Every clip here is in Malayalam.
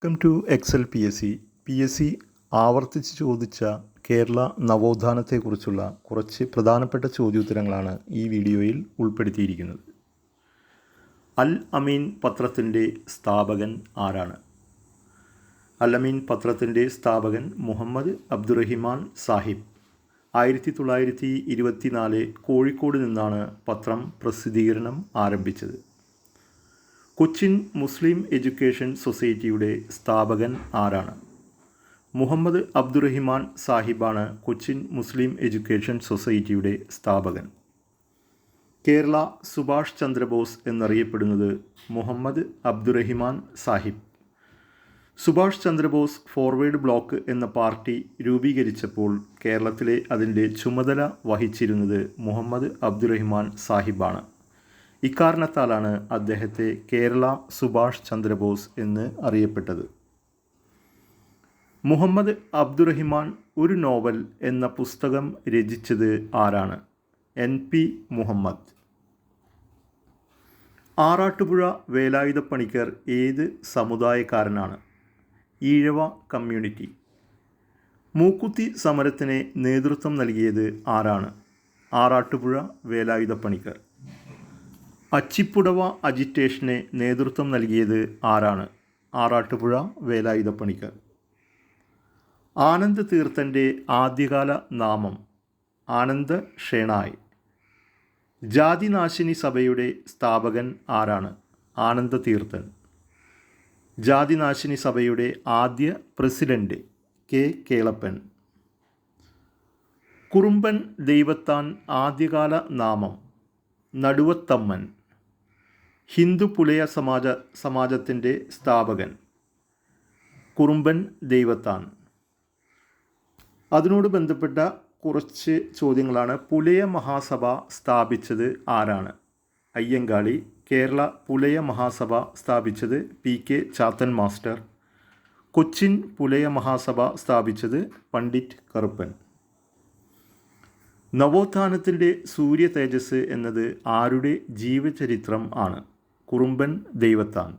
Welcome to Excel P S C ആവർത്തിച്ച് ചോദിച്ച കേരള നവോത്ഥാനത്തെക്കുറിച്ചുള്ള കുറച്ച് പ്രധാനപ്പെട്ട ചോദ്യോത്തരങ്ങളാണ് ഈ വീഡിയോയിൽ ഉൾപ്പെടുത്തിയിരിക്കുന്നത്. അൽ അമീൻ പത്രത്തിൻ്റെ സ്ഥാപകൻ ആരാണ്? അൽ അമീൻ പത്രത്തിൻ്റെ സ്ഥാപകൻ മുഹമ്മദ് അബ്ദുറഹിമാൻ സാഹിബ്. 1924 കോഴിക്കോട് നിന്നാണ് പത്രം പ്രസിദ്ധീകരണം ആരംഭിച്ചത്. കൊച്ചിൻ മുസ്ലിം എഡ്യൂക്കേഷൻ സൊസൈറ്റിയുടെ സ്ഥാപകൻ ആരാണ്? മുഹമ്മദ് അബ്ദുറഹിമാൻ സാഹിബാണ് കൊച്ചിൻ മുസ്ലിം എഡ്യൂക്കേഷൻ സൊസൈറ്റിയുടെ സ്ഥാപകൻ. കേരള സുഭാഷ് ചന്ദ്രബോസ് എന്നറിയപ്പെടുന്നത് മുഹമ്മദ് അബ്ദുറഹിമാൻ സാഹിബ്. സുഭാഷ് ചന്ദ്രബോസ് ഫോർവേഡ് ബ്ലോക്ക് എന്ന പാർട്ടി രൂപീകരിച്ചപ്പോൾ കേരളത്തിലെ അതിൻ്റെ ചുമതല വഹിച്ചിരുന്നത് മുഹമ്മദ് അബ്ദുറഹിമാൻ സാഹിബാണ്. ഇക്കാരണത്താലാണ് അദ്ദേഹത്തെ കേരള സുഭാഷ് ചന്ദ്രബോസ് എന്ന് അറിയപ്പെട്ടത്. മുഹമ്മദ് അബ്ദുറഹിമാൻ ഒരു നോവൽ എന്ന പുസ്തകം രചിച്ചത് ആരാണ്? NP മുഹമ്മദ്. ആറാട്ടുപുഴ വേലായുധപ്പണിക്കർ ഏത് സമുദായക്കാരനാണ്? ഈഴവ കമ്മ്യൂണിറ്റി. മൂക്കുത്തി സമരത്തിന് നേതൃത്വം നൽകിയത് ആരാണ്? ആറാട്ടുപുഴ വേലായുധപ്പണിക്കർ. അച്ചിപ്പുടവ അജിറ്റേഷന് നേതൃത്വം നൽകിയത് ആരാണ്? ആറാട്ടുപുഴ വേലായുധപ്പണിക്കർ. ആനന്ദ് തീർത്ഥൻ്റെ ആദ്യകാല നാമം? ആനന്ദ് ഷേണായ്. ജാതിനാശിനി സഭയുടെ സ്ഥാപകൻ ആരാണ്? ആനന്ദ തീർത്ഥൻ. ജാതിനാശിനി സഭയുടെ ആദ്യ പ്രസിഡന്റ് K. കേളപ്പൻ. കുറുമ്പൻ ദൈവത്താൻ ആദ്യകാല നാമം? നടുവത്തമ്മൻ. ഹിന്ദു പുലയ സമാജത്തിൻ്റെ സ്ഥാപകൻ കുറുമ്പൻ ദൈവത്താൻ. അതിനോട് ബന്ധപ്പെട്ട കുറച്ച് ചോദ്യങ്ങളാണ്. പുലയ മഹാസഭ സ്ഥാപിച്ചത് ആരാണ്? അയ്യങ്കാളി. കേരള പുലയ മഹാസഭ സ്ഥാപിച്ചത് PK ചാത്തൻ മാസ്റ്റർ. കൊച്ചിൻ പുലയ മഹാസഭ സ്ഥാപിച്ചത് പണ്ഡിറ്റ് കറുപ്പൻ. നവോത്ഥാനത്തിൻ്റെ സൂര്യ തേജസ് എന്നത് ആരുടെ ജീവചരിത്രം ആണ്? കുറുമ്പൻ ദൈവത്താൻ.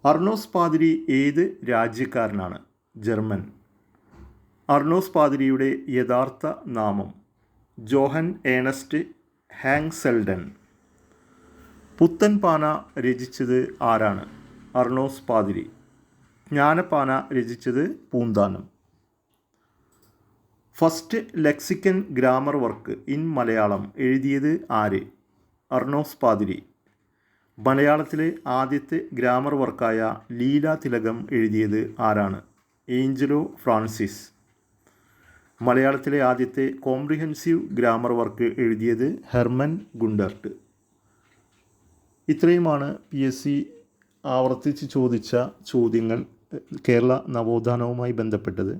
അർണോസ് പാതിരി ഏത് രാജ്യക്കാരനാണ്? ജർമ്മൻ. അർണോസ് പാതിരിയുടെ യഥാർത്ഥ നാമം? Johann Ernest ഹാങ്സെൽഡൻ. പുത്തൻപാന രചിച്ചത് ആരാണ്? അർണോസ് പാതിരി. ജ്ഞാനപ്പാന രചിച്ചത് Poonthanam. First lexicon grammar work in Malayalam എഴുതിയത് ആര്? അർണോസ് പാതിരി. മലയാളത്തിലെ ആദ്യത്തെ ഗ്രാമർ വർക്കായ ലീലാതിലകം എഴുതിയത് ആരാണ്? Angelo Francis. മലയാളത്തിലെ ആദ്യത്തെ കോംപ്രിഹെൻസീവ് ഗ്രാമർ വർക്ക് എഴുതിയത് ഹെർമൻ ഗുണ്ടർട്ട്. ഇത്രയുമാണ് PSC ആവർത്തിച്ച് ചോദിച്ച ചോദ്യങ്ങൾ കേരള നവോത്ഥാനവുമായി ബന്ധപ്പെട്ടത്.